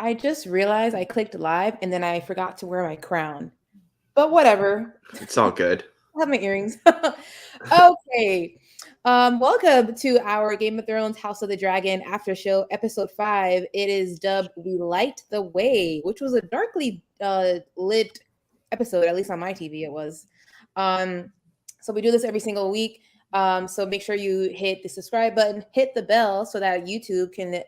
I just realized I clicked live and then I forgot to wear my crown. But whatever. It's all good. I have my earrings. Okay. Welcome to our Game of Thrones House of the Dragon after show episode 5. It is dubbed We Light the Way, which was a darkly lit episode, at least on my TV it was. So we do this every single week. So make sure you hit the subscribe button, hit the bell so that YouTube can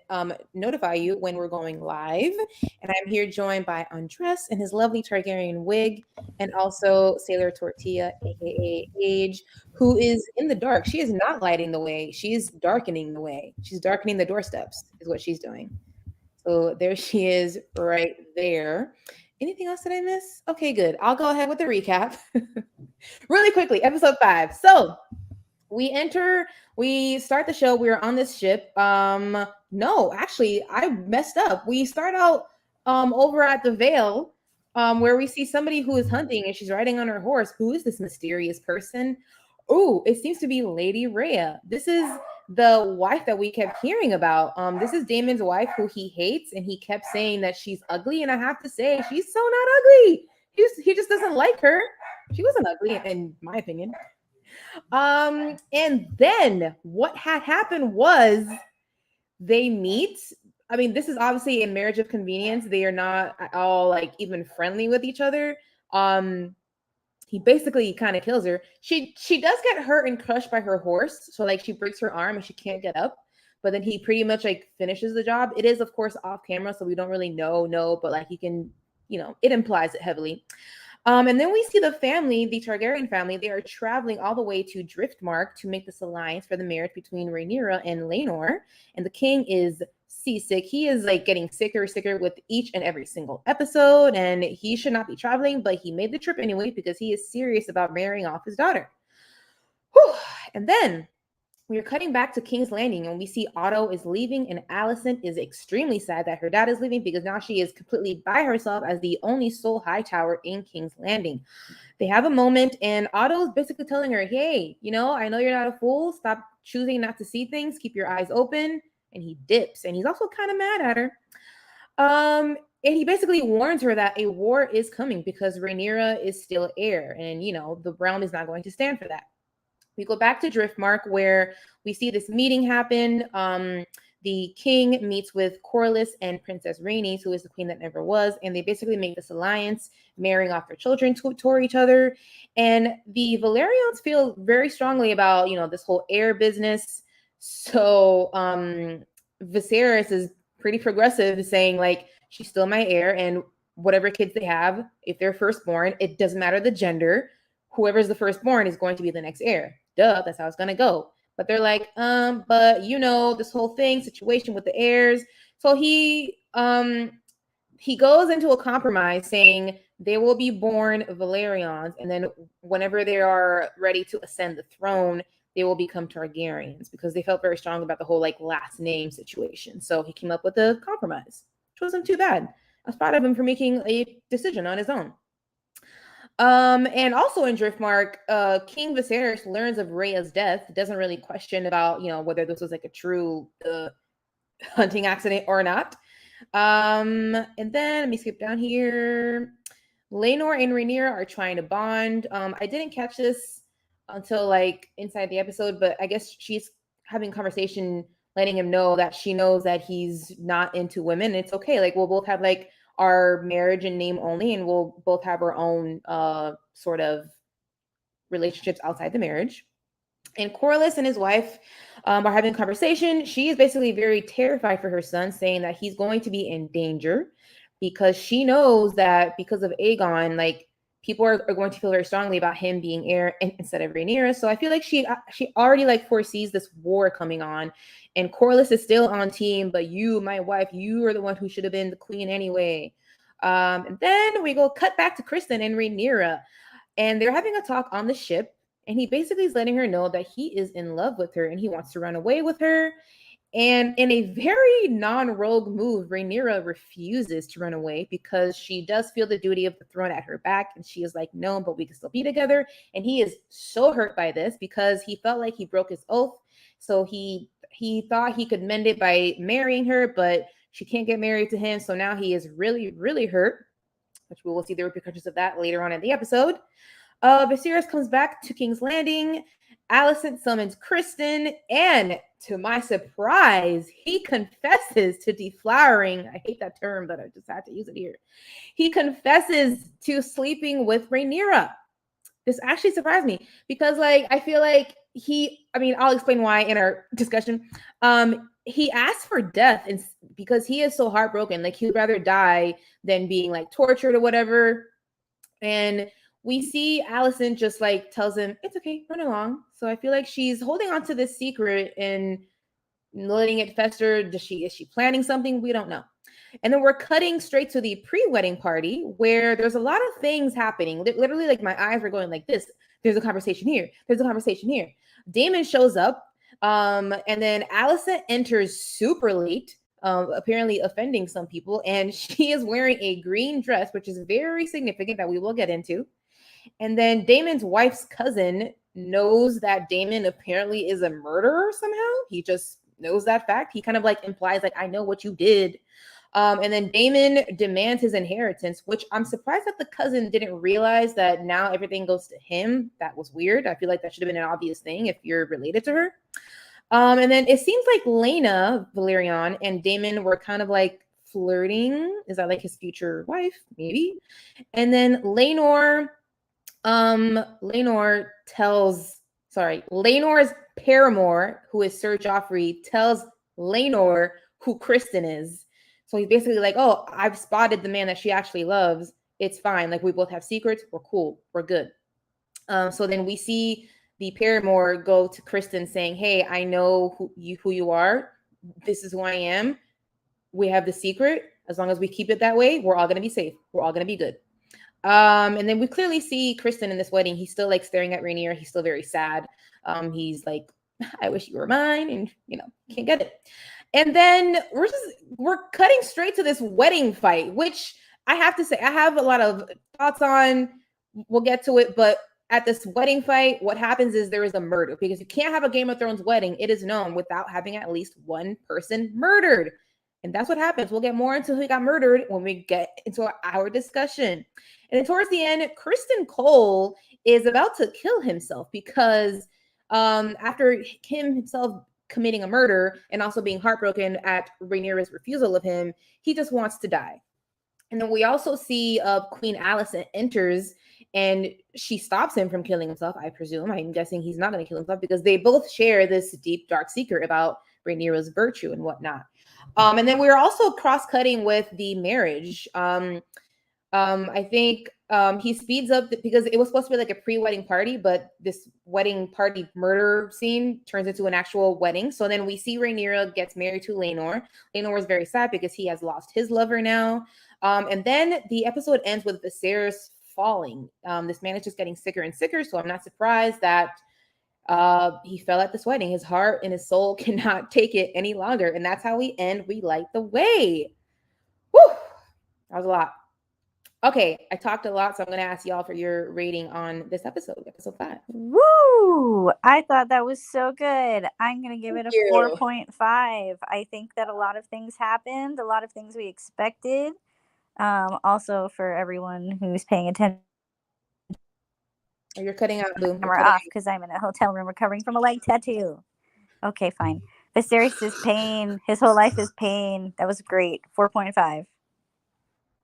notify you when we're going live. And I'm here joined by Andres in his lovely Targaryen wig, and also Sailor Tortilla, aka Age, who is in the dark. She is not lighting the way; she's darkening the way. She's darkening the doorsteps, is what she's doing. So there she is, right there. Anything else that I miss? Okay, good. I'll go ahead with the recap really quickly. Episode 5. So we start the show, we're on this ship. No, actually I messed up. We start out over at the Vale, where we see somebody who is hunting and she's riding on her horse. Who is this mysterious person? Oh, it seems to be Lady Rhea. This is the wife that we kept hearing about. This is Daemon's wife who he hates, and he kept saying that she's ugly, and I have to say she's so not ugly. He just doesn't like her. She wasn't ugly in my opinion. And then what had happened was they meet. I mean, this is obviously a marriage of convenience. They are not at all like even friendly with each other. He basically kind of kills her. She does get hurt and crushed by her horse, so like she breaks her arm and she can't get up. But then he pretty much like finishes the job. It is of course off camera, so we don't really know, but like he can, it implies it heavily. And then we see the family, the Targaryen family, they are traveling all the way to Driftmark to make this alliance for the marriage between Rhaenyra and Laenor. And the king is seasick. He is like getting sicker with each and every single episode. And he should not be traveling, but he made the trip anyway because he is serious about marrying off his daughter. Whew. And then we are cutting back to King's Landing, and we see Otto is leaving, and Alicent is extremely sad that her dad is leaving because now she is completely by herself as the only sole Hightower in King's Landing. They have a moment, and Otto is basically telling her, hey, I know you're not a fool. Stop choosing not to see things. Keep your eyes open. And he dips, and he's also kind of mad at her. And he basically warns her that a war is coming because Rhaenyra is still heir, and, the realm is not going to stand for that. We go back to Driftmark where we see this meeting happen. The king meets with Corlys and Princess Rhaenys, who is the queen that never was, and they basically make this alliance, marrying off their children toward each other. And the Velaryons feel very strongly about, this whole heir business. So Viserys is pretty progressive, saying like, she's still my heir, and whatever kids they have, if they're firstborn, it doesn't matter the gender. Whoever's the firstborn is going to be the next heir. Duh, that's how it's gonna go. But they're like, but this whole situation with the heirs. So he goes into a compromise saying they will be born Velaryons, and then whenever they are ready to ascend the throne, they will become Targaryens because they felt very strong about the whole like last name situation. So he came up with a compromise, which wasn't too bad. I was proud of him for making a decision on his own. And also in Driftmark, King Viserys learns of Rhea's death, doesn't really question about, whether this was like a true hunting accident or not. And then let me skip down here. Laenor and Rhaenyra are trying to bond. I didn't catch this until like inside the episode, but I guess she's having a conversation, letting him know that she knows that he's not into women. It's okay. Like we'll both have like our marriage in name only, and we'll both have our own sort of relationships outside the marriage. And Corlys and his wife are having a conversation. She is basically very terrified for her son, saying that he's going to be in danger because she knows that because of Aegon, like people are going to feel very strongly about him being heir instead of Rhaenyra. So I feel like she already like foresees this war coming on, and Corlys is still on team, but you, my wife, you are the one who should have been the queen anyway. And then we go cut back to Criston and Rhaenyra, and they're having a talk on the ship, and he basically is letting her know that he is in love with her and he wants to run away with her. And in a very non-rogue move, Rhaenyra refuses to run away because she does feel the duty of the throne at her back. And she is like, no, but we can still be together. And he is so hurt by this because he felt like he broke his oath. So he thought he could mend it by marrying her, but She can't get married to him, so now he is really, really hurt, which we will see the repercussions of that later on in the episode. Viserys comes back to King's Landing. Alicent summons Criston, and to my surprise, he confesses to deflowering. I hate that term, but I just had to use it here. He confesses to sleeping with Rhaenyra. This actually surprised me because, like, I feel like I'll explain why in our discussion. He asked for death and because he is so heartbroken. Like, he would rather die than being like tortured or whatever. And we see Alicent just like tells him, it's okay, run along. So I feel like she's holding on to this secret and letting it fester. Is she planning something? We don't know. And then we're cutting straight to the pre-wedding party where there's a lot of things happening. Literally, like, my eyes were going like this. There's a conversation here. There's a conversation here. Daemon shows up. And then Alicent enters super late, apparently offending some people. And she is wearing a green dress, which is very significant that we will get into. And then Daemon's wife's cousin knows that Daemon apparently is a murderer somehow. He just knows that fact. He kind of like implies, like, I know what you did. And then Daemon demands his inheritance, which I'm surprised that the cousin didn't realize that now everything goes to him. That was weird. I feel like that should have been an obvious thing if you're related to her. And then it seems like Rhaenyra Valerion and Daemon were kind of like flirting. Is that like his future wife? Maybe. And then Laenor's paramour, who is Sir Joffrey, tells Laenor who Criston is. So he's basically like, oh, I've spotted the man that she actually loves. It's fine. Like, we both have secrets. We're cool. We're good. So then we see the paramour go to Criston saying, hey, I know who you are. This is who I am. We have the secret. As long as we keep it that way, we're all going to be safe. We're all going to be good. And then we clearly see Criston in this wedding. He's still like staring at Rhaenyra. He's still very sad. He's like, I wish you were mine, and can't get it. And then we're cutting straight to this wedding fight, which I have to say I have a lot of thoughts on. We'll get to it, but at this wedding fight, what happens is there is a murder, because you can't have a Game of Thrones wedding, it is known, without having at least one person murdered. And that's what happens. We'll get more into who got murdered when we get into our discussion. And then towards the end, Criston Cole is about to kill himself because after him himself committing a murder and also being heartbroken at Rhaenyra's refusal of him, he just wants to die. And then we also see Queen Alicent enters and she stops him from killing himself, I presume. I'm guessing he's not going to kill himself because they both share this deep, dark secret about Rhaenyra's virtue and whatnot. And then we're also cross-cutting with the marriage. I think he speeds up because it was supposed to be like a pre-wedding party, but this wedding party murder scene turns into an actual wedding. So then we see Rhaenyra gets married to Laenor. Laenor is very sad because he has lost his lover now. And then the episode ends with Viserys falling. This man is just getting sicker and sicker, so I'm not surprised that he fell at this wedding. His heart and his soul cannot take it any longer. And that's how we end We Light the Way. Woo! That was a lot. Okay, I talked a lot, so I'm going to ask y'all for your rating on this episode 5. Woo! I thought that was so good. I'm going to give it a 4.5. I think that a lot of things happened, a lot of things we expected. Also, for everyone who's paying attention. Oh, you're cutting out, Boo. We're off because I'm in a hotel room recovering from a leg tattoo. Okay, fine. Viserys is pain. His whole life is pain. That was great. 4.5.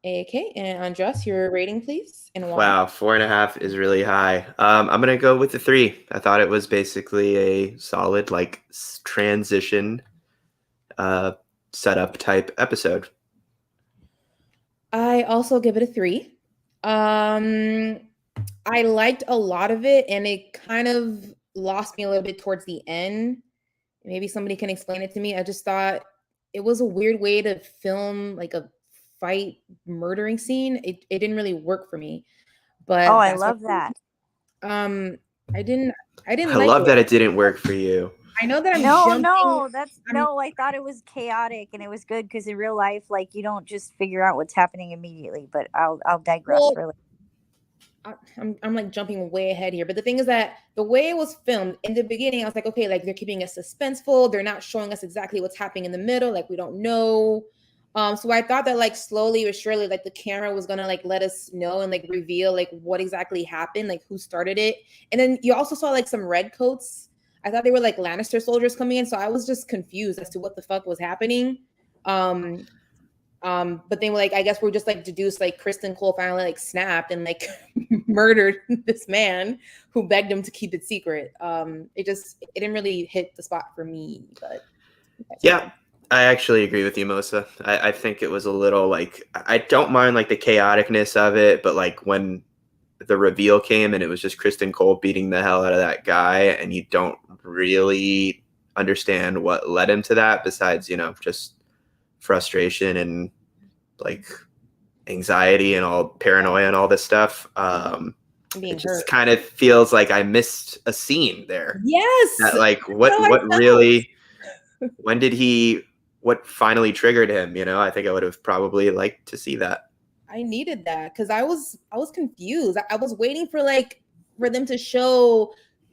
Okay, and Andres, your rating, please. And why? Wow, 4.5 is really high. I'm gonna go with the 3. I thought it was basically a solid, like, transition setup type episode. I also give it a 3. I liked a lot of it, and it kind of lost me a little bit towards the end. Maybe somebody can explain it to me. I just thought it was a weird way to film like a fight murdering scene. It didn't really work for me. But I love that. I didn't I like love it. that it didn't work for you. I know that I'm I thought it was chaotic and it was good because in real life, like, you don't just figure out what's happening immediately. But I'll digress for later. I'm like jumping way ahead here, but the thing is that the way it was filmed in the beginning, I was like, okay, like they're keeping us suspenseful. They're not showing us exactly what's happening in the middle. Like, we don't know. So I thought that like slowly or surely, like the camera was gonna like let us know and like reveal like what exactly happened, like who started it. And then you also saw like some red coats. I thought they were like Lannister soldiers coming in, so I was just confused as to what the fuck was happening. Um, but then like I guess we're just like deduced like Criston Cole finally like snapped and like murdered this man who begged him to keep it secret. It didn't really hit the spot for me, but Yeah, I actually agree with you, Mosa. I think it was a little like I don't mind like the chaoticness of it, but like when the reveal came and it was just Criston Cole beating the hell out of that guy, and you don't really understand what led him to that, besides just frustration and like anxiety and all paranoia and all this stuff. It just kind of feels like I missed a scene there. Yes. That like what really. What finally triggered him? I think I would have probably liked to see that. I needed that because I was confused. I was waiting for them to show,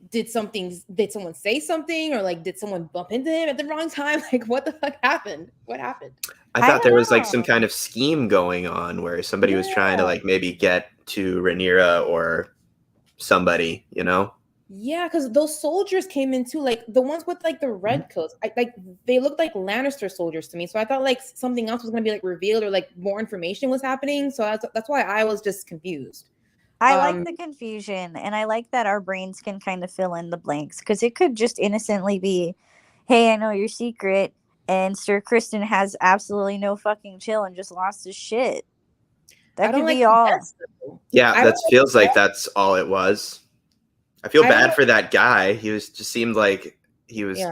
did someone say something, or like did someone bump into him at the wrong time? Like what the fuck happened? What happened? I thought there was like some kind of scheme going on where somebody was trying to like maybe get to Rhaenyra or somebody, Yeah, because those soldiers came in too, like the ones with like the red coats. They looked like Lannister soldiers to me. So I thought like something else was gonna be like revealed or like more information was happening. So that's why I was just confused. I like the confusion, and I like that our brains can kind of fill in the blanks, because it could just innocently be, hey, I know your secret, and Sir Criston has absolutely no fucking chill and just lost his shit. That could be all. Yeah, that feels like that's all it was. I feel bad for that guy. He just seemed like he was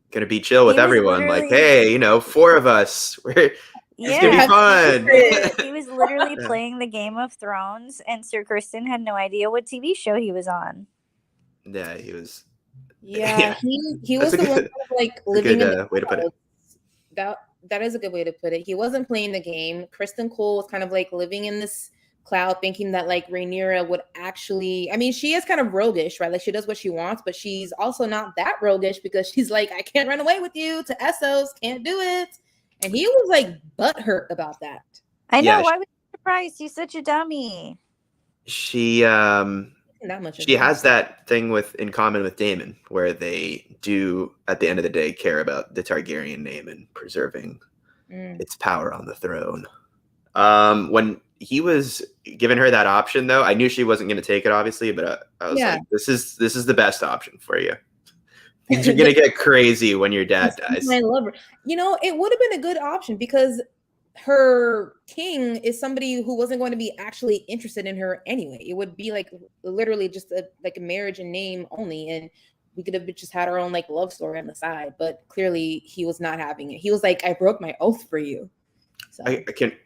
gonna be chill with everyone. Like, hey, 4 of us. It's gonna be fun. He was literally playing the Game of Thrones, and Sir Criston had no idea what TV show he was on. Yeah, he was. Yeah, he was the one kind of like living in the way to put it. That is a good way to put it. He wasn't playing the game. Criston Cole was kind of like living in this cloud, thinking that like Rhaenyra would actually, I mean, she is kind of roguish, right? Like she does what she wants, but she's also not that roguish, because she's like, I can't run away with you to Essos, can't do it. And he was like butthurt about that. I know. Why was he surprised? He's such a dummy. She has that thing in common with Daemon, where they do at the end of the day care about the Targaryen name and preserving its power on the throne. When he was giving her that option, though, I knew she wasn't going to take it, obviously, but I was like, this is the best option for you. Things are going to get crazy when your dad dies. I love her. It would have been a good option, because her king is somebody who wasn't going to be actually interested in her anyway. It would be like literally just a marriage in name only, and we could have just had our own like love story on the side. But clearly he was not having it. He was like, I broke my oath for you. So.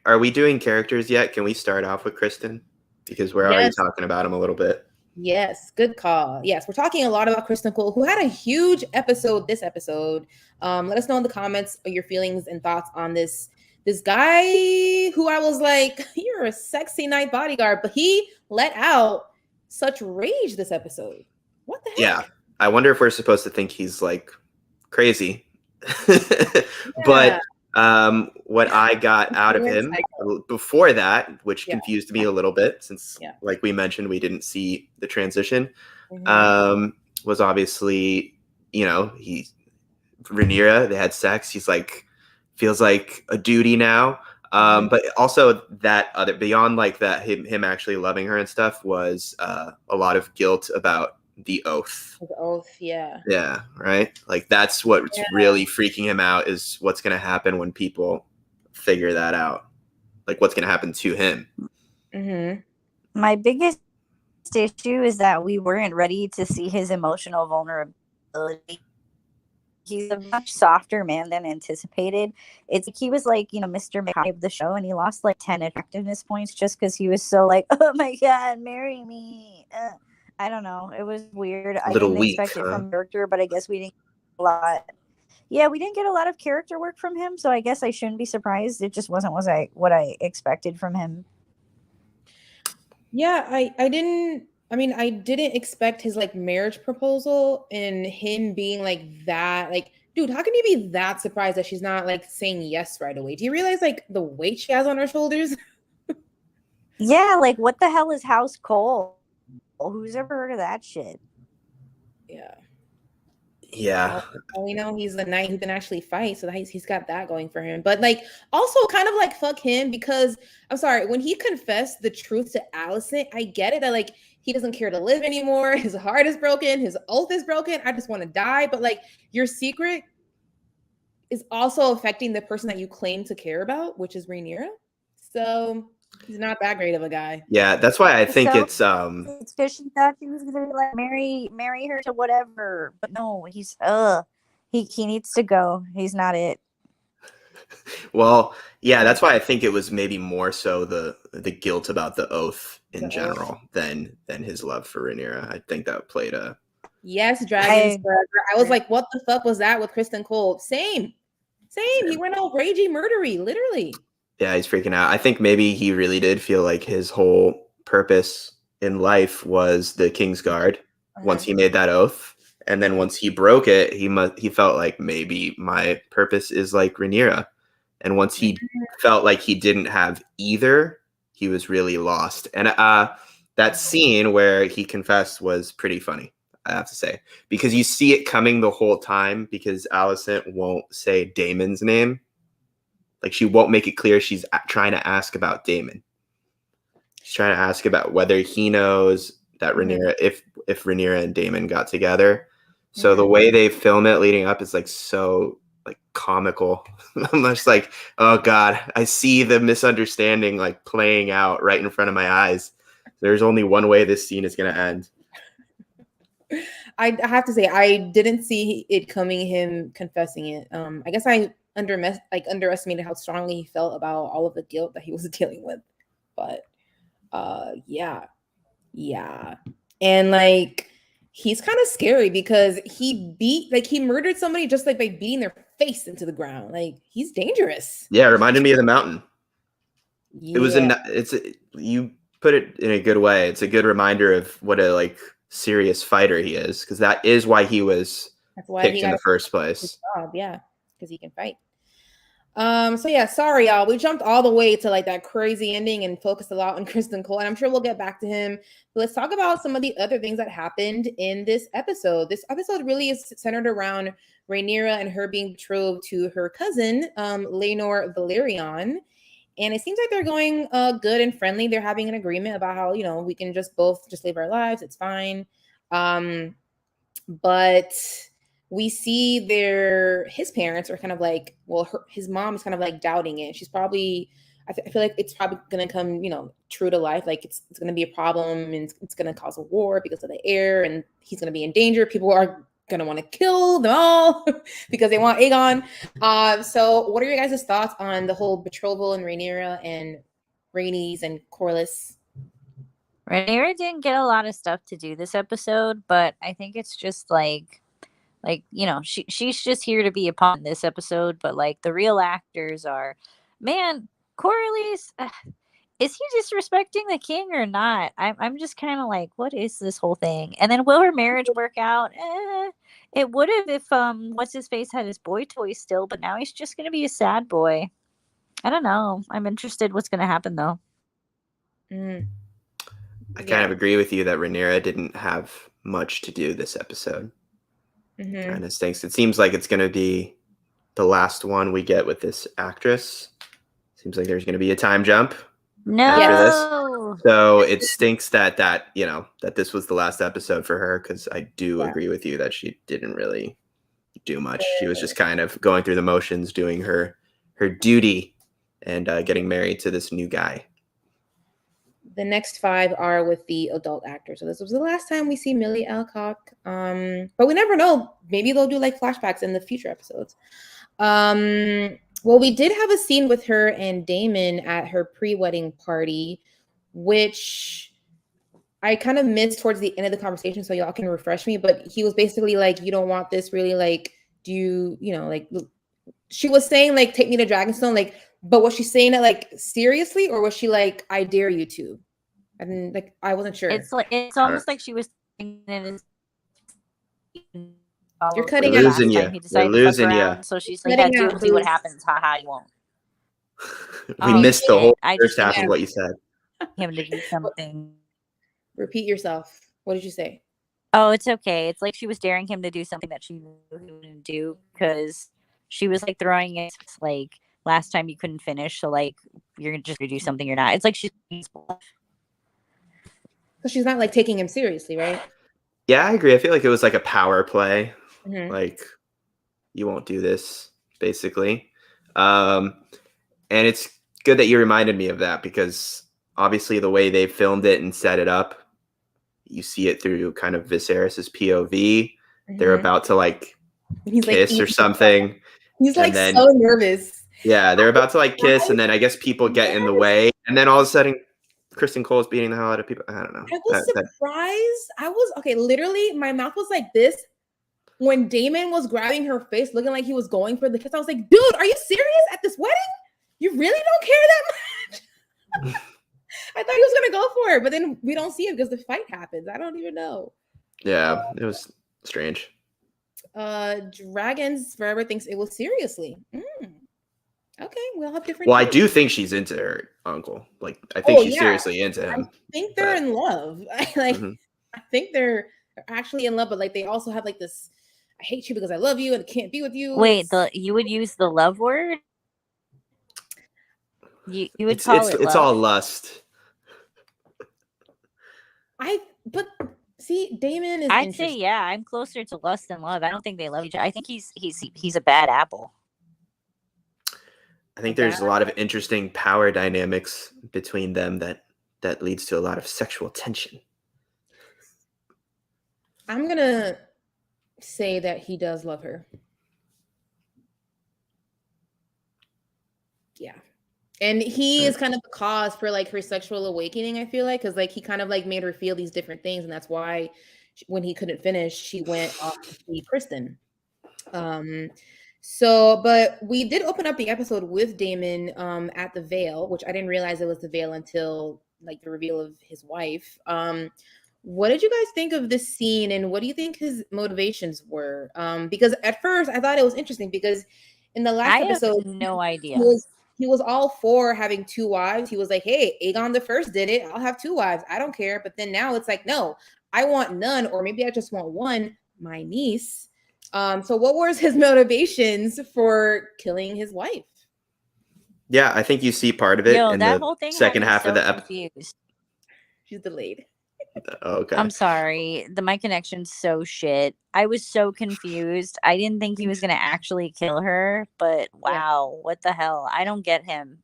Are we doing characters yet? Can we start off with Criston? Because we're already talking about him a little bit. Yes, good call. Yes, we're talking a lot about Criston Cole, who had a huge episode this episode. Let us know in the comments your feelings and thoughts on this guy who I was like, you're a sexy night bodyguard, but he let out such rage this episode. What the heck? Yeah, I wonder if we're supposed to think he's like crazy. But what I got out of him before that, which confused me a little bit, since like we mentioned, we didn't see the transition, was obviously, Rhaenyra, they had sex. He's like, feels like a duty now. But also that other, beyond like that, him actually loving her and stuff, was a lot of guilt about the oath. The oath, yeah. Yeah, right? Like that's what's really freaking him out, is what's going to happen when people figure that out. Like what's going to happen to him. My biggest issue is that we weren't ready to see his emotional vulnerability. He's a much softer man than anticipated. It's like he was like, Mr. McConaughey of the show, and he lost like 10 attractiveness points just because he was so like, oh my God, marry me. I don't know. It was weird. I didn't expect it from character, but I guess we didn't get a lot. Yeah, we didn't get a lot of character work from him, so I guess I shouldn't be surprised. It just wasn't what I expected from him. Yeah, I didn't expect his like marriage proposal and him being like that. Like dude, how can you be that surprised that she's not like saying yes right away? Do you realize like the weight she has on her shoulders? Yeah, like what the hell is House Cole? Who's ever heard of that shit? Yeah. Yeah. Well, we know he's a knight who can actually fight, so he's got that going for him. But like, also kind of like fuck him, because I'm sorry, when he confessed the truth to Alicent, I get it that like he doesn't care to live anymore. His heart is broken. His oath is broken. I just want to die. But like, your secret is also affecting the person that you claim to care about, which is Rhaenyra. So he's not that great of a guy. Yeah, that's why I think It's because she thought she was gonna like marry her to whatever, but no, he needs to go. He's not it. well, yeah, that's why I think it was maybe more so the guilt about the oath in general than his love for Rhaenyra. I think that played a yes, dragons forever. I was like, what the fuck was that with Criston Cole? Same. He went all ragey murdery, literally. Yeah, he's freaking out. I think maybe he really did feel like his whole purpose in life was the Kingsguard once he made that oath. And then once he broke it, he felt like maybe my purpose is like Rhaenyra. And once he felt like he didn't have either, he was really lost. And that scene where he confessed was pretty funny, I have to say, because you see it coming the whole time, because Alicent won't say Daemon's name. Like, she won't make it clear she's trying to ask about Daemon. She's trying to ask about whether he knows that Rhaenyra, if Rhaenyra and Daemon got together. So the way they film it leading up is like so like comical. I'm just like, oh God, I see the misunderstanding like playing out right in front of my eyes. There's only one way this scene is going to end. I have to say, I didn't see it coming, him confessing it. I guess I underestimated how strongly he felt about all of the guilt that he was dealing with. But yeah. And like, he's kind of scary because he murdered somebody just like by beating their face into the ground. Like, he's dangerous. Yeah, it reminded me of the Mountain. Yeah. It was you put it in a good way. It's a good reminder of what a like serious fighter he is, because that is why he was picked in the first place. Yeah, because he can fight. So yeah, sorry y'all, we jumped all the way to like that crazy ending and focused a lot on Criston Cole, and I'm sure we'll get back to him, but let's talk about some of the other things that happened in this episode. This episode really is centered around Rhaenyra and her being betrothed to her cousin, Laenor Velaryon. And it seems like they're going good and friendly. They're having an agreement about how, you know, we can just both just live our lives. It's fine. But we see his parents are kind of like, well, his mom is kind of like doubting it. She's probably, I feel like it's probably going to come, you know, true to life. Like it's going to be a problem, and it's going to cause a war because of the heir, and he's going to be in danger. People are going to want to kill them all because they want Aegon. So what are your guys' thoughts on the whole betrothal and Rhaenyra and Rhaenys and Corlys? Rhaenyra didn't get a lot of stuff to do this episode, but I think it's just like, you know, she's just here to be a pawn in this episode, but like the real actors are, man, Corlys, is he disrespecting the king or not? I'm just kind of like, what is this whole thing? And then will her marriage work out? It would have if what's his face had his boy toy still, but now he's just gonna be a sad boy. I don't know. I'm interested what's gonna happen though. I kind of agree with you that Rhaenyra didn't have much to do this episode. Kind of stinks. It seems like it's going to be the last one we get with this actress. Seems like there's going to be a time jump after this. So it stinks that you know, that this was the last episode for her, because I do agree with you that she didn't really do much. She was just kind of going through the motions, doing her duty, and getting married to this new guy. The next 5 are with the adult actors. So this was the last time we see Millie Alcock. But we never know. Maybe they'll do like flashbacks in the future episodes. Well, we did have a scene with her and Daemon at her pre-wedding party, which I kind of missed towards the end of the conversation, so y'all can refresh me. But he was basically like, you don't want this, really? Like, do you know, like, she was saying like, take me to Dragonstone, like, but was she saying it like seriously, or was she like, I dare you to? And like, I wasn't sure. It's almost like she was saying it You're followed cutting through out. last Losing time. you. He We're decided to fuck losing you. around, so she's like, Cutting do out it, see what boost. happens. Haha, you won't. We Oh, missed the shit. whole I first just half of Yeah. what you said. him to do something. Repeat yourself. What did you say? Oh, it's okay. It's like she was daring him to do something that she knew he wouldn't do, because she was like throwing it like last time you couldn't finish, so like you're just gonna do something you're not. It's like she's So she's not like taking him seriously, right? Yeah, I agree. I feel like it was like a power play. Mm-hmm. Like, you won't do this, basically. And it's good that you reminded me of that, because obviously the way they filmed it and set it up, you see it through kind of Viserys's POV. They're about to like He's kiss like or something. He's and like then, so nervous. yeah, they're about to like kiss, and then I guess people get in the way, and then all of a sudden, Criston Cole is beating the hell out of people. I don't know. I was surprised. I was okay. Literally, my mouth was like this when Daemon was grabbing her face, looking like he was going for the kiss. I was like, dude, are you serious at this wedding? You really don't care that much? I thought he was gonna go for it, but then we don't see it because the fight happens. I don't even know. Yeah, it was strange. Dragons Forever thinks it was seriously. Okay, we'll have different. Well, I do think she's into her uncle. Like, I think she's seriously into him. I think they're in love. I think they're actually in love, but like they also have like this. I hate you because I love you and I can't be with you. Wait, you would use the love word? You would call it it's love? all lust. But see, Daemon is. I'd say yeah. I'm closer to lust than love. I don't think they love each other. I think he's a bad apple. I think there's a lot of interesting power dynamics between them that leads to a lot of sexual tension. I'm gonna say that he does love her. Yeah. And he is kind of the cause for like her sexual awakening, I feel like, because like he kind of like made her feel these different things, and that's why when he couldn't finish, she went off to see Criston. So, but we did open up the episode with Daemon at the Vale, which I didn't realize it was the Vale until like the reveal of his wife. What did you guys think of this scene, and what do you think his motivations were? Because at first I thought it was interesting because in the last episode, no idea. He was all for having 2 wives. He was like, hey, Aegon the First did it. I'll have 2 wives. I don't care. But then now it's like, no, I want none, or maybe I just want one, my niece. So what was his motivations for killing his wife? Yeah, I think you see part of it in that the whole thing second half of the episode. She's delayed. Okay. I'm sorry. My connection's so shit. I was so confused. I didn't think he was going to actually kill her, but wow, what the hell? I don't get him.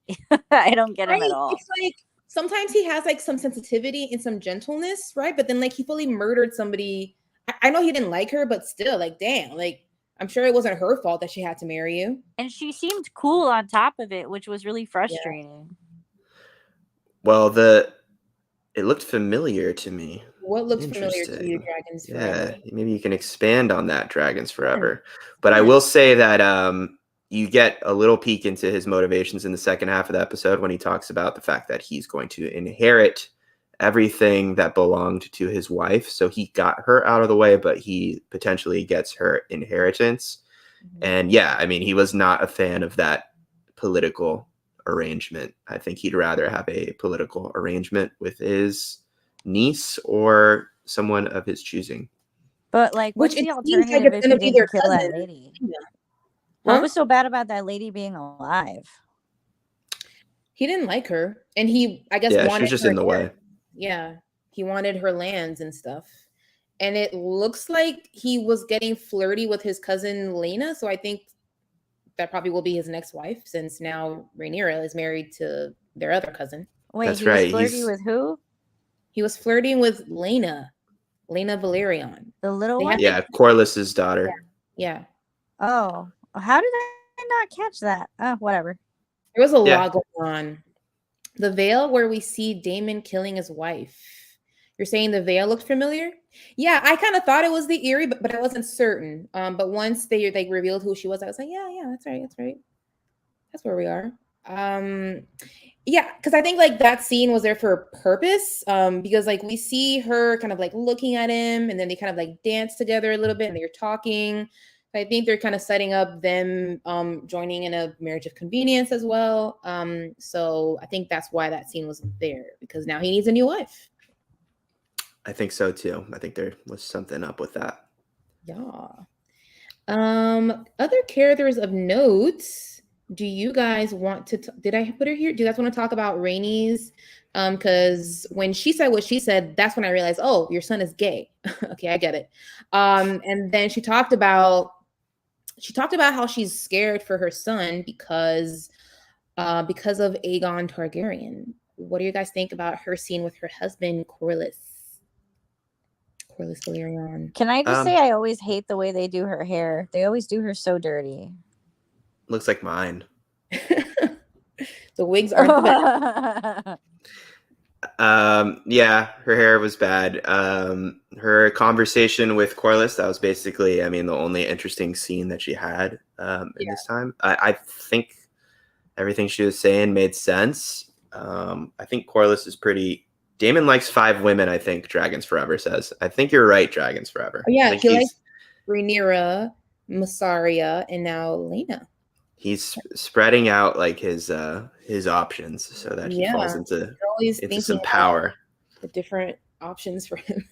I don't get him at all. It's like sometimes he has like some sensitivity and some gentleness, right? But then like he fully murdered somebody. I know he didn't like her, but still, like, damn, like I'm sure it wasn't her fault that she had to marry you. And she seemed cool on top of it, which was really frustrating. Well, it looked familiar to me. What looks familiar to you, Dragons Forever? Yeah, maybe you can expand on that, Dragons Forever. But I will say that you get a little peek into his motivations in the second half of the episode when he talks about the fact that he's going to inherit everything that belonged to his wife. So he got her out of the way, but he potentially gets her inheritance. And yeah, I mean, he was not a fan of that political arrangement. I think he'd rather have a political arrangement with his niece or someone of his choosing. But like, what's the alternative if he didn't kill that lady? Yeah. What was so bad about that lady being alive? He didn't like her, and he, I guess, wanted she was just in the way. Yeah, he wanted her lands and stuff. And it looks like he was getting flirty with his cousin Lena, so I think that probably will be his next wife, since now Rhaenyra is married to their other cousin. Wait, that's right. Was flirty with who? He was flirting with Lena Valerion. The little one? Yeah, Corlys's daughter. Yeah. Oh, how did I not catch that? Oh, whatever. There was a lot going on. The Vale where we see Daemon killing his wife. You're saying the Vale looked familiar? Yeah, I kind of thought it was the Eyrie, but I wasn't certain. But once they revealed who she was, I was like, yeah, that's right. That's where we are. Yeah, because I think like that scene was there for a purpose. Because like we see her kind of like looking at him, and then they kind of like dance together a little bit, and they're talking. I think they're kind of setting up them joining in a marriage of convenience as well. So I think that's why that scene was there, because now he needs a new wife. I think so too. I think there was something up with that. Yeah. Other characters of note. Do you guys want to? Did I put her here? Do you guys want to talk about Rhaenys? Because when she said what she said, that's when I realized, oh, your son is gay. Okay, I get it. And then she talked about how she's scared for her son because of Aegon Targaryen. What do you guys think about her scene with her husband, Corlys Valeryon? Can I just say I always hate the way they do her hair. They always do her so dirty. Looks like mine. The wigs aren't the best. Yeah, her hair was bad. Her conversation with Corlys, that was basically, I mean, the only interesting scene that she had in this time. I think everything she was saying made sense. I think Corlys is pretty... Daemon likes 5 women, I think, Dragons Forever says. I think you're right, Dragons Forever. Oh, yeah, he likes Rhaenyra, Mysaria, and now Lena. He's spreading out like his options so that he falls into some power. The different options for him.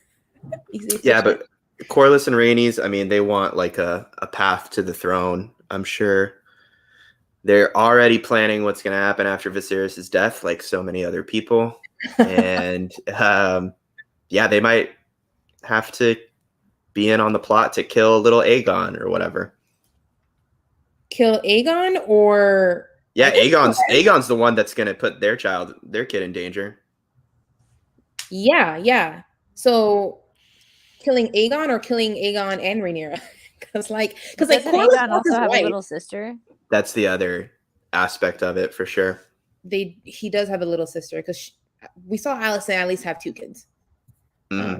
Yeah, but Corlys and Rhaenys, I mean, they want like a path to the throne. I'm sure they're already planning what's going to happen after Viserys' death, like so many other people. And yeah, they might have to be in on the plot to kill little Aegon or whatever. Kill Aegon, or yeah, Aegon's the one that's going to put their kid in danger. Yeah. So killing Aegon or killing Aegon and Rhaenyra? Because Aegon also have a little sister. That's the other aspect of it for sure. He does have a little sister, because we saw Alicent at least have 2 kids. Mm-hmm.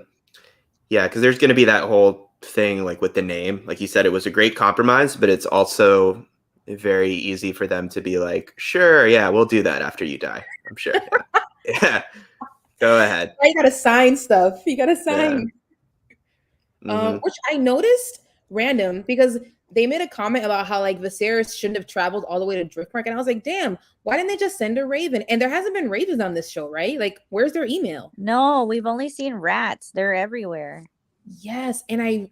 Yeah, because there's going to be that whole thing like with the name. Like you said, it was a great compromise, but it's also very easy for them to be like, sure, yeah, we'll do that after you die. I'm sure. Yeah. Go ahead. You got to sign stuff. You got to sign. Yeah. Which I noticed random, because they made a comment about how like Viserys shouldn't have traveled all the way to Driftmark, and I was like, damn, why didn't they just send a raven? And there hasn't been ravens on this show, right? Like, where's their email? No, we've only seen rats. They're everywhere. Yes, and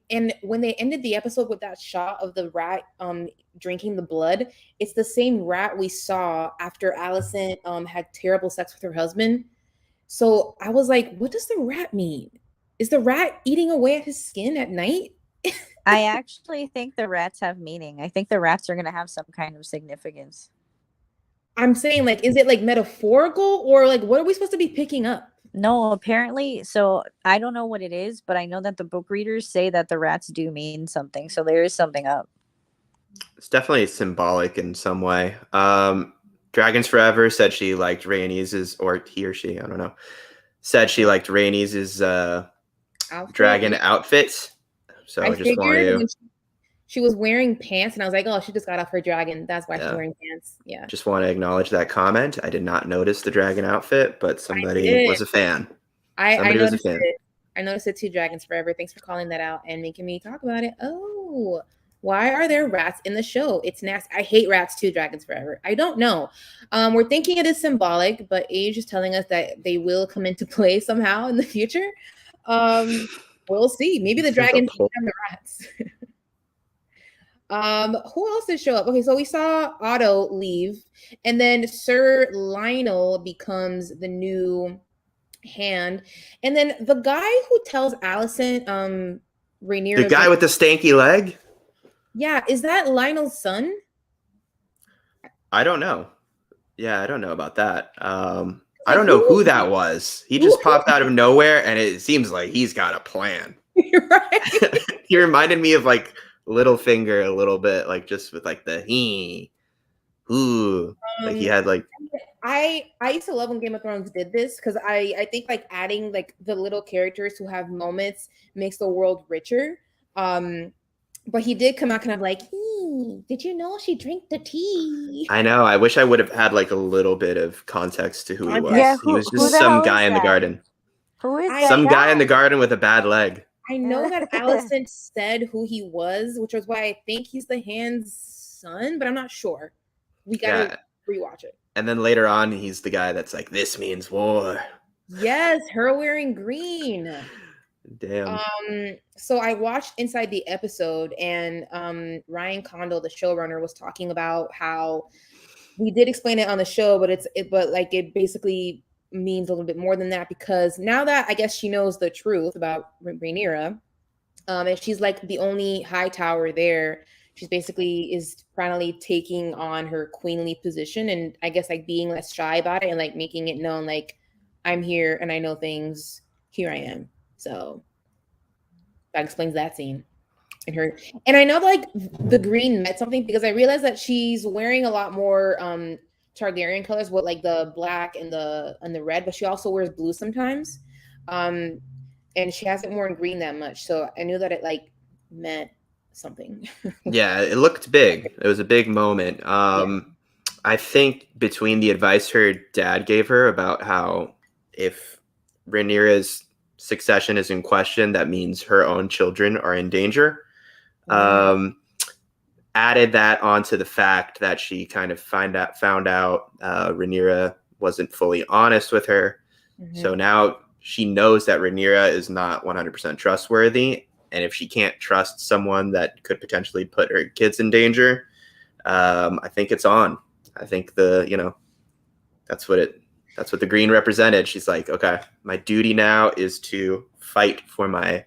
when they ended the episode with that shot of the rat drinking the blood, it's the same rat we saw after Alicent had terrible sex with her husband. So I was like, what does the rat mean? Is the rat eating away at his skin at night? I actually think the rats have meaning. I think the rats are going to have some kind of significance. I'm saying, like, is it like metaphorical, or like what are we supposed to be picking up? No, apparently. So I don't know what it is, but I know that the book readers say that the rats do mean something. So there is something up. It's definitely symbolic in some way. Dragons Forever said she liked Rhaenys', or he or she, I don't know, said she liked Rhaenys' dragon outfit. So I just wanted to... She was wearing pants, and I was like, oh, she just got off her dragon. That's why she's wearing pants. Yeah. Just want to acknowledge that comment. I did not notice the dragon outfit, but somebody was a fan. I noticed it. I noticed it too, Dragons Forever. Thanks for calling that out and making me talk about it. Oh, why are there rats in the show? It's nasty. I hate rats too, Dragons Forever. I don't know. We're thinking it is symbolic, but Age is telling us that they will come into play somehow in the future. We'll see. Maybe the dragons eat the rats. Who else did show up? Okay, so we saw Otto leave, and then Sir Lionel becomes the new hand, and then the guy who tells Alicent, Rhaenyra, the guy with the stanky leg. Yeah, is that Lionel's son? I don't know. Yeah, I don't know about that. I don't know who that was. He just popped out of nowhere, and it seems like he's got a plan. You're right. He reminded me of like Littlefinger a little bit, like just with like the like he had like... I used to love when Game of Thrones did this, because I think like adding like the little characters who have moments makes the world richer. But he did come out kind of like, did you know she drank the tea? I know. I wish I would have had like a little bit of context to who he was. Yeah, He was who just the some hell is guy in the that? garden. Who is Some that guy in the garden with a bad leg. I know that Alicent said who he was, which was why I think he's the Hand's son, but I'm not sure. We gotta rewatch it. And then later on, he's the guy that's like, this means war. Yes, her wearing green. Damn. So I watched inside the episode, and Ryan Condal, the showrunner, was talking about how we did explain it on the show, but it basically means a little bit more than that, because now that I guess she knows the truth about Rhaenyra, and she's like the only Hightower there, she's basically is finally taking on her queenly position, and I guess like being less shy about it and like making it known like, I'm here and I know things, here I am. So that explains that scene. And I know like the green meant something, because I realized that she's wearing a lot more Targaryen colors, with like the black and the red, but she also wears blue sometimes. And she hasn't worn green that much, so I knew that it like meant something. Yeah, it looked big. It was a big moment. I think between the advice her dad gave her about how if Rhaenyra's succession is in question, that means her own children are in danger. Added that onto the fact that she kind of found out Rhaenyra wasn't fully honest with her. Mm-hmm. So now she knows that Rhaenyra is not 100% trustworthy. And if she can't trust someone that could potentially put her kids in danger, I think it's on. I think that's what the green represented. She's like, okay, my duty now is to fight for my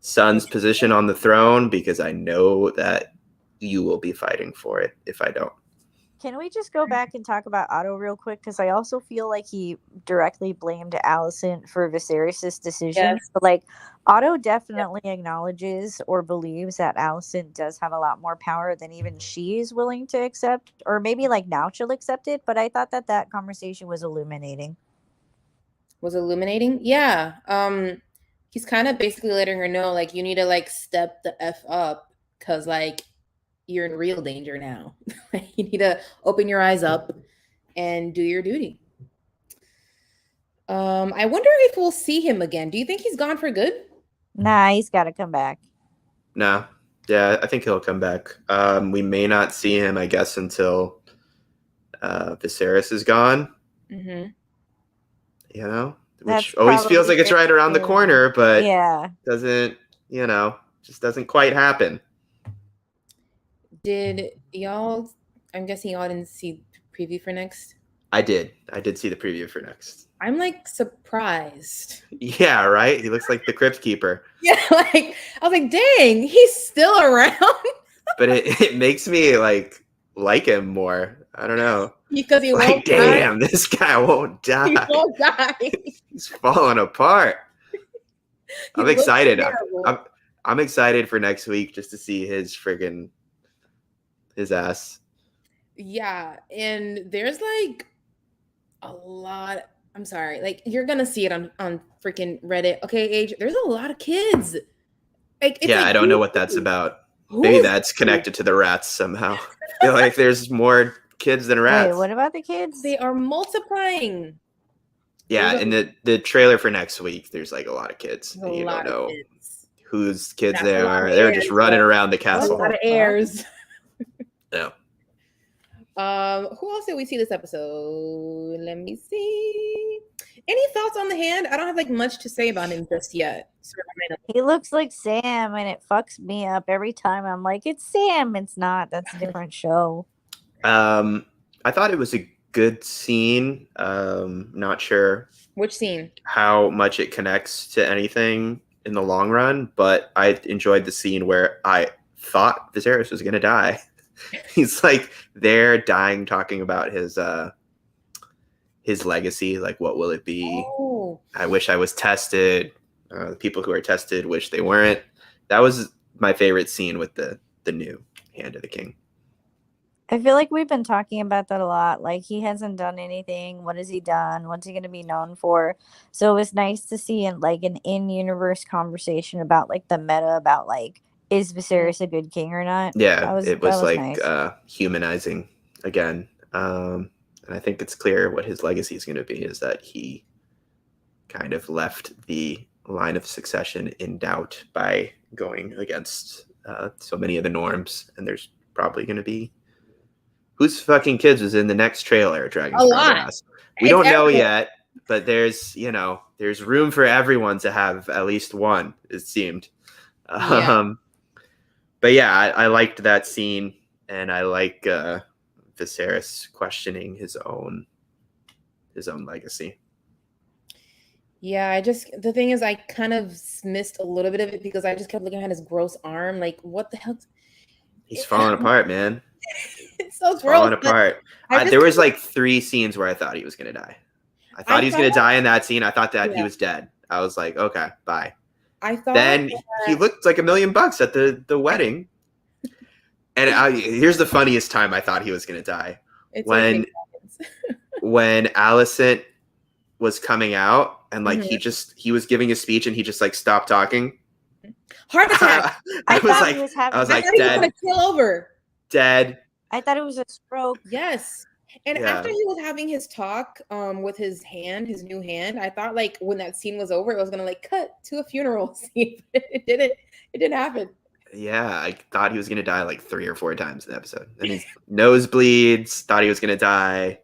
son's position on the throne, because I know that you will be fighting for it if I don't. Can we just go back and talk about Otto real quick? Because I also feel like he directly blamed Alicent for Viserys' decision. Yes. But like, Otto definitely acknowledges or believes that Alicent does have a lot more power than even she is willing to accept, or maybe like now she'll accept it. But I thought that conversation was illuminating. Yeah. He's kind of basically letting her know, like, you need to like step the F up, because like you're in real danger now. You need to open your eyes up and do your duty. I wonder if we'll see him again. Do you think he's gone for good? Nah, he's got to come back. Nah. Yeah, I think he'll come back. We may not see him, I guess, until Viserys is gone. Mm-hmm. You know? Which always feels like it's right around the corner, but doesn't, just doesn't quite happen. Did y'all, I'm guessing y'all didn't see the preview for next? I did see the preview for next. I'm like surprised. Yeah, right? He looks like the Crypt Keeper. Yeah, like, I was like, dang, he's still around. But it makes me like him more. I don't know. Because he won't die. Damn, this guy won't die. He won't die. He's falling apart. I'm excited. I'm excited for next week just to see his ass. Yeah, and there's like a lot. I'm sorry, like you're gonna see it on freaking Reddit. Okay, age. There's a lot of kids. Like, yeah, like, I don't know what that's about. Maybe that's connected to the rats somehow. I feel like there's more kids than rats. Wait, what about the kids? They are multiplying. Yeah, in the trailer for next week, there's like a lot of kids. And you don't know whose kids they are. They're just running around the castle. A lot of heirs. Yeah. Who else did we see this episode? Let me see. Any thoughts on the Hand? I don't have like much to say about him just yet. He looks like Sam, and it fucks me up every time. I'm like, it's Sam. It's not. That's a different show. I thought it was a good scene. Not sure which scene, how much it connects to anything in the long run, but I enjoyed the scene where I thought Viserys was gonna die. He's like there dying, talking about his legacy, like what will it be? I wish I was tested. The people who are tested wish they weren't. That was my favorite scene with the new Hand of the King. I feel like we've been talking about that a lot. Like, he hasn't done anything. What has he done? What's he going to be known for? So it was nice to see an in-universe conversation about like the meta, about like is Viserys a good king or not? Yeah, it was like nice. humanizing again. And I think it's clear what his legacy is going to be, is that he kind of left the line of succession in doubt by going against so many of the norms. And there's probably going to be, whose fucking kids was in the next trailer, Dragon's A Crown lot. Brass? We It's don't know everywhere. yet, but there's room for everyone to have at least one, it seemed. Yeah. But yeah, I liked that scene, and I like Viserys questioning his own legacy. Yeah, the thing is, I kind of missed a little bit of it because I just kept looking at his gross arm. Like, what the hell? He's falling apart, man. It's so He's gross. falling apart. There was like 3 scenes where I thought he was gonna die. I thought he was gonna die in that scene. I thought that he was dead. I was like, okay, bye. I thought then he looked like $1 million at the wedding. And here's the funniest time I thought he was gonna die. When Alicent was coming out and like he was giving a speech and he just like stopped talking. Heart attack. I was like, dead. He was gonna kill over. Dead. I thought it was a stroke. Yes. And after he was having his talk with his new hand, I thought like when that scene was over, it was gonna like cut to a funeral scene. It didn't happen. Yeah, I thought he was gonna die like 3 or 4 times in the episode. And his nose bleeds, thought he was gonna die.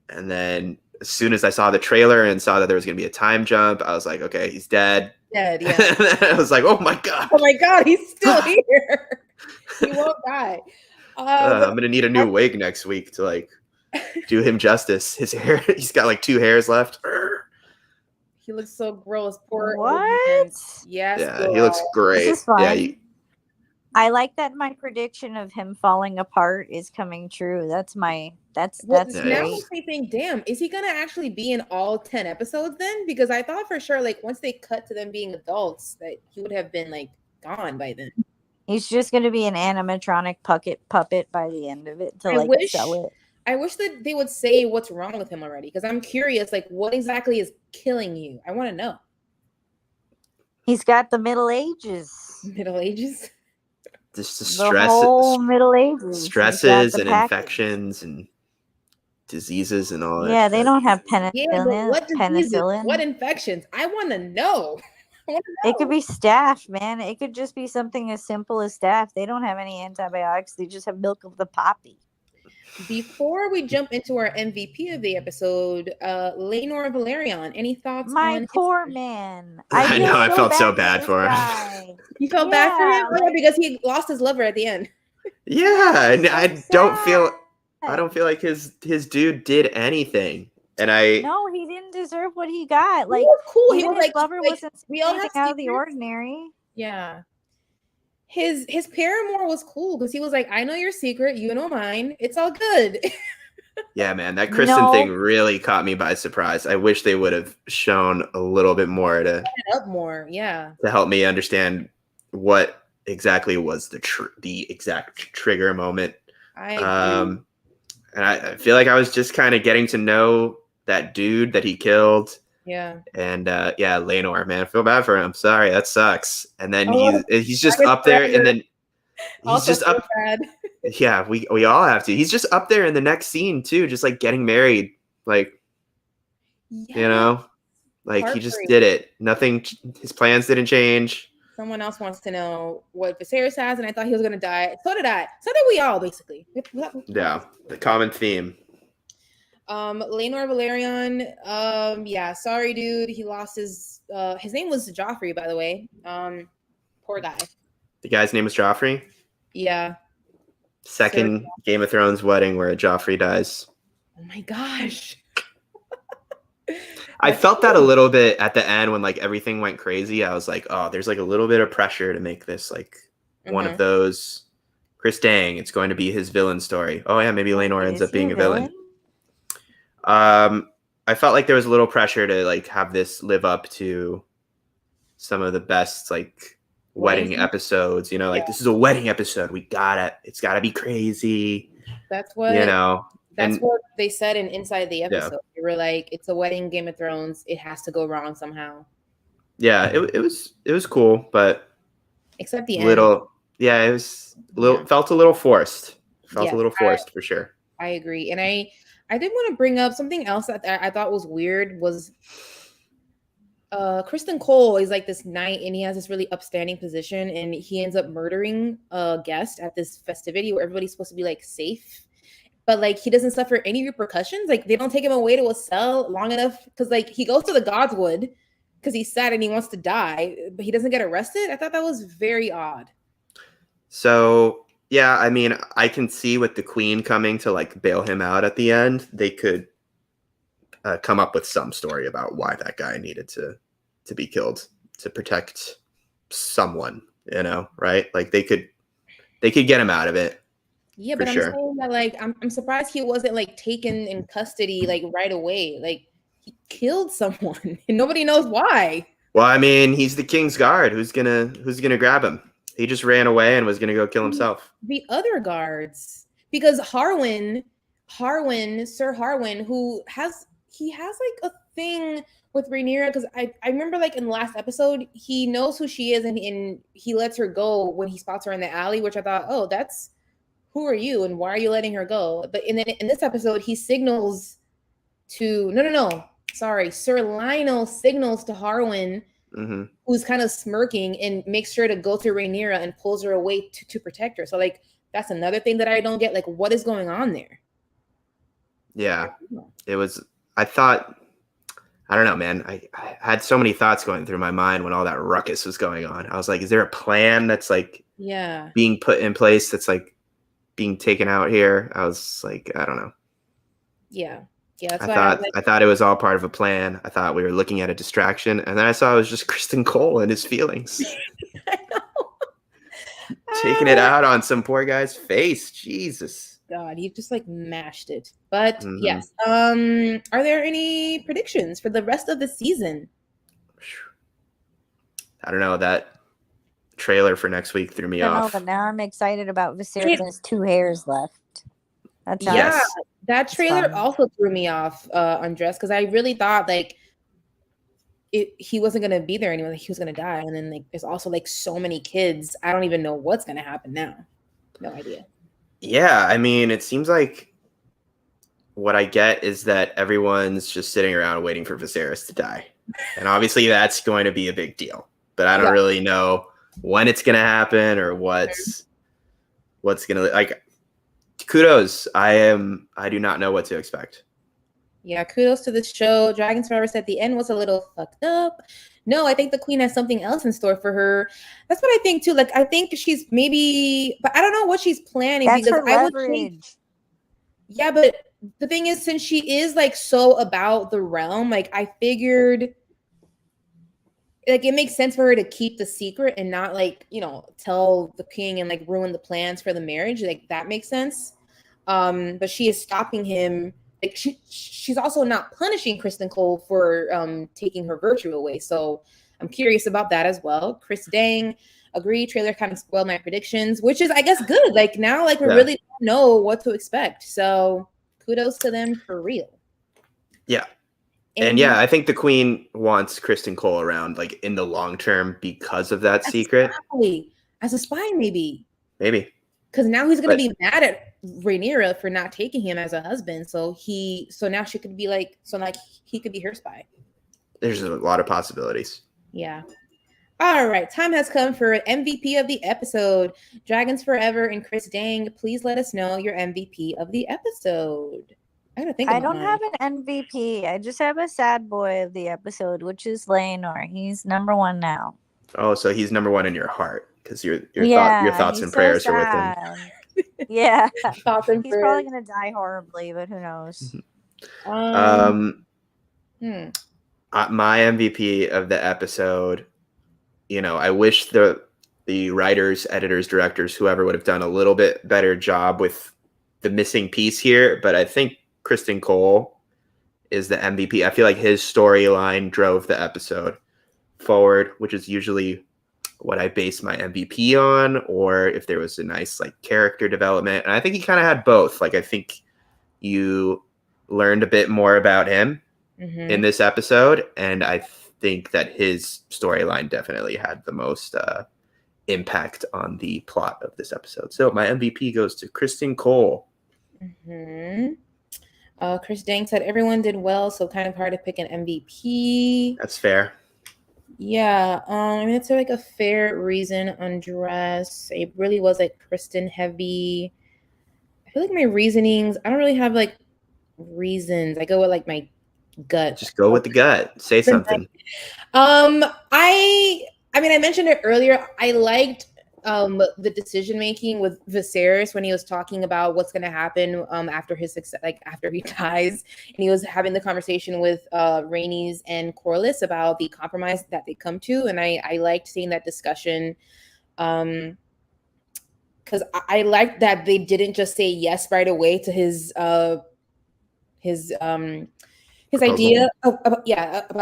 And then as soon as I saw the trailer and saw that there was gonna be a time jump, I was like, okay, he's dead. Dead, yeah. I was like, oh my god. Oh my god, he's still here. He won't die. I'm gonna need a new wig next week to like do him justice. His hair, he's got like 2 hairs left. He looks so gross. Poor what? Yes. Yeah, girl. He looks great. This is fun. Yeah, I like that my prediction of him falling apart is coming true. That's now great. makes me think, damn, is he gonna actually be in all 10 episodes then? Because I thought for sure, like once they cut to them being adults, that he would have been like gone by then. He's just gonna be an animatronic puppet by the end of it to sell it. I wish that they would say what's wrong with him already, because I'm curious, like what exactly is killing you? I want to know. He's got the Middle Ages. Middle Ages? Just the whole Middle Ages. Stresses and infections and diseases and all that. Yeah, they don't have penicillin. Yeah, but what diseases? What infections? I want to know. It could be staph, man. It could just be something as simple as staph. They don't have any antibiotics. They just have milk of the poppy. Before we jump into our MVP of the episode, Rhaenyra Valeryon, any thoughts? My poor man. I know. I felt so bad for him. You felt bad for him? Oh, because he lost his lover at the end. Yeah, and I don't feel like his dude did anything. And no, he didn't deserve what he got. Like, he was cool. He was like lover wasn't anything out of the secrets. ordinary. Yeah. His paramour was cool because he was like, I know your secret, you know mine. It's all good. Yeah, man, that Criston thing really caught me by surprise. I wish they would have shown a little bit more to help me understand what exactly was the exact trigger moment. And I feel like I was just kind of getting to know that dude that he killed. Yeah. And Rhaenyra, man, I feel bad for him. Sorry, that sucks. And then he's just up there, and then he's just up. Bad. Yeah, we all have to. He's just up there in the next scene too, just like getting married, like you know, like he just did it. Nothing. His plans didn't change. Someone else wants to know what Viserys has, and I thought he was gonna die. So did I. So did we all, basically. Yeah, the common theme. Rhaenyra Valeryon, sorry dude, he lost his name was Joffrey, by the way. Poor guy. The guy's name was Joffrey? Yeah. Second Game of Thrones wedding where Joffrey dies. Oh my gosh. I felt that a little bit at the end when like everything went crazy. I was like, oh, there's like a little bit of pressure to make this like one of those Chris Dang, it's going to be his villain story. Oh yeah, maybe Rhaenyra ends up being a villain. I felt like there was a little pressure to like have this live up to some of the best like wedding episodes, you know, like this is a wedding episode. It's gotta be crazy. That's what what they said inside the episode. Yeah. They were like, it's a wedding, Game of Thrones, it has to go wrong somehow. Yeah, it was cool, but except the end. Little, yeah, it was felt a little forced. Felt Yes, a little forced for sure. I agree. And I did want to bring up something else that I thought was weird was Criston Cole is like this knight and he has this really upstanding position and he ends up murdering a guest at this festivity where everybody's supposed to be like safe. But like he doesn't suffer any repercussions. Like they don't take him away to a cell long enough because like he goes to the Godswood because he's sad and he wants to die, but he doesn't get arrested. I thought that was very odd. So yeah, I mean, I can see with the queen coming to like bail him out at the end, they could come up with some story about why that guy needed to be killed to protect someone, you know, right? Like they could get him out of it. Yeah, but I'm saying that like I'm surprised he wasn't like taken in custody like right away. Like he killed someone and nobody knows why. Well, I mean, he's the king's guard. Who's gonna grab him? He just ran away and was gonna go kill himself. The other guards, because Sir Harwin, who has like a thing with Rhaenyra, because I remember like in the last episode he knows who she is and he lets her go when he spots her in the alley, which I thought, oh, that's who are you and why are you letting her go? But then in this episode he signals to Sir Lionel signals to Harwin, who's kind of smirking and makes sure to go to Rhaenyra and pulls her away to protect her. So like that's another thing that I don't get. Like what is going on there? Yeah, it was. I thought, I don't know, man. I had so many thoughts going through my mind when all that ruckus was going on. I was like, is there a plan that's like being put in place that's like being taken out here? I was like, I don't know. Yeah. That's I thought it was all part of a plan. I thought we were looking at a distraction, and then I saw it was just Criston Cole and his feelings. I know. Taking it out on some poor guy's face. Jesus. God, he just like mashed it. But yes. Are there any predictions for the rest of the season? I don't know. That trailer for next week threw me off. But now I'm excited about Viserys' 2 hairs left. That's that trailer also threw me off, Andres, because I really thought like he wasn't gonna be there anymore. Like, he was gonna die, and then like there's also like so many kids. I don't even know what's gonna happen now. No idea. Yeah, I mean, it seems like what I get is that everyone's just sitting around waiting for Viserys to die. And obviously that's going to be a big deal. But I don't really know when it's going to happen or what's going to, like, kudos. I do not know what to expect. Yeah, kudos to the show. Dragons Forever said the end was a little fucked up. No, I think the queen has something else in store for her. That's what I think too. Like, I think she's maybe, but I don't know what she's planning. That's because her leverage. Yeah, but the thing is, since she is like so about the realm, like I figured, like it makes sense for her to keep the secret and not like, you know, tell the king and like ruin the plans for the marriage. Like that makes sense. But she is stopping him. Like she's also not punishing Criston Cole for taking her virtue away. So I'm curious about that as well. Chris Dang, agree. Trailer kind of spoiled my predictions, which is I guess good. Like now, like we really don't know what to expect. So kudos to them for real. Yeah. And yeah, I think the queen wants Criston Cole around like in the long term because of that secret. As a spy, maybe. Because now he's going to be mad at Rhaenyra for not taking him as a husband. So now she could be like, he could be her spy. There's a lot of possibilities. Yeah. All right. Time has come for MVP of the episode. Dragons Forever and Chris Dang, please let us know your MVP of the episode. I gotta think. I don't have an MVP. I just have a sad boy of the episode, which is Laenor. He's number 1 now. Oh, so he's number 1 in your heart because your thoughts and prayers are with him. Yeah, he's probably gonna die horribly, but who knows? My MVP of the episode, you know, I wish the writers, editors, directors, whoever would have done a little bit better job with the missing piece here, but I think Criston Cole is the MVP. I feel like his storyline drove the episode forward, which is usually what I base my MVP on, or if there was a nice like character development. And I think he kind of had both. Like I think you learned a bit more about him in this episode, and I think that his storyline definitely had the most impact on the plot of this episode. So my MVP goes to Criston Cole. Chris Dang said everyone did well, so kind of hard to pick an MVP. That's fair. Yeah, I mean, it's like a fair reason on dress. It really was like Criston heavy. I feel like my reasonings, I don't really have like reasons. I go with like my gut. Just go with the gut. Say something. I mean, I mentioned it earlier. I liked the decision making with Viserys when he was talking about what's going to happen after his success, like after he dies, and he was having the conversation with Rhaenys and Corlys about the compromise that they come to, and I liked seeing that discussion. Because I liked that they didn't just say yes right away to his idea about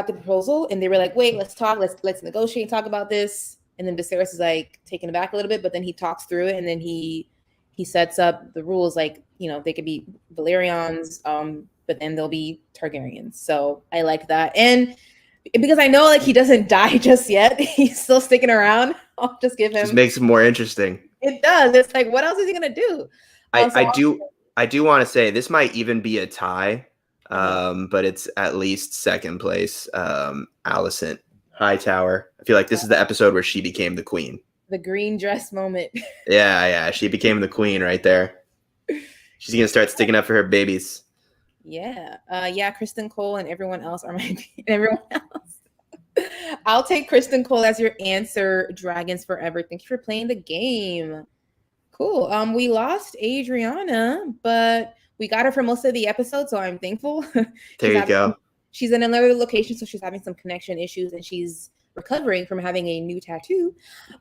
the proposal, and they were like, wait, let's talk, let's negotiate and talk about this. And then Viserys is like taken aback a little bit, but then he talks through it, and then he sets up the rules, like, you know, they could be Velaryons, but then they'll be Targaryens. So I like that. And because I know like he doesn't die just yet, he's still sticking around. I'll just give him, just makes it more interesting. It does. It's like, what else is he gonna do? I do want to say this might even be a tie. But it's at least second place. Alicent Hightower. I feel like this is the episode where she became the queen. The green dress moment. Yeah. She became the queen right there. She's gonna start sticking up for her babies. Yeah. Criston Cole and everyone else are everyone else. I'll take Criston Cole as your answer. Dragons forever. Thank you for playing the game. Cool. We lost Adriana, but we got her for most of the episode, so I'm thankful. There you go. She's in another location, so she's having some connection issues, and she's recovering from having a new tattoo.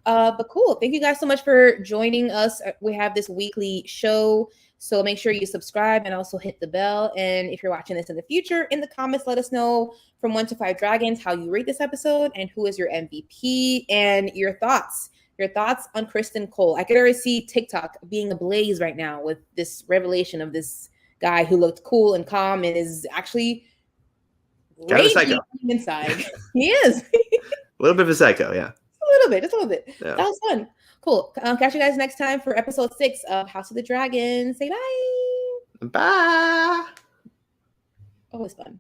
But cool. Thank you guys so much for joining us. We have this weekly show, so make sure you subscribe and also hit the bell. And if you're watching this in the future, in the comments, let us know from 1 to 5 dragons how you rate this episode and who is your MVP and your thoughts. Your thoughts on Criston Cole. I could already see TikTok being ablaze right now with this revelation of this guy who looked cool and calm and is actually kind of a psycho inside. He is. A little bit of a psycho, yeah. Just a little bit. Yeah. That was fun. Cool. Catch you guys next time for episode 6 of House of the Dragon. Say bye. Bye. Always fun.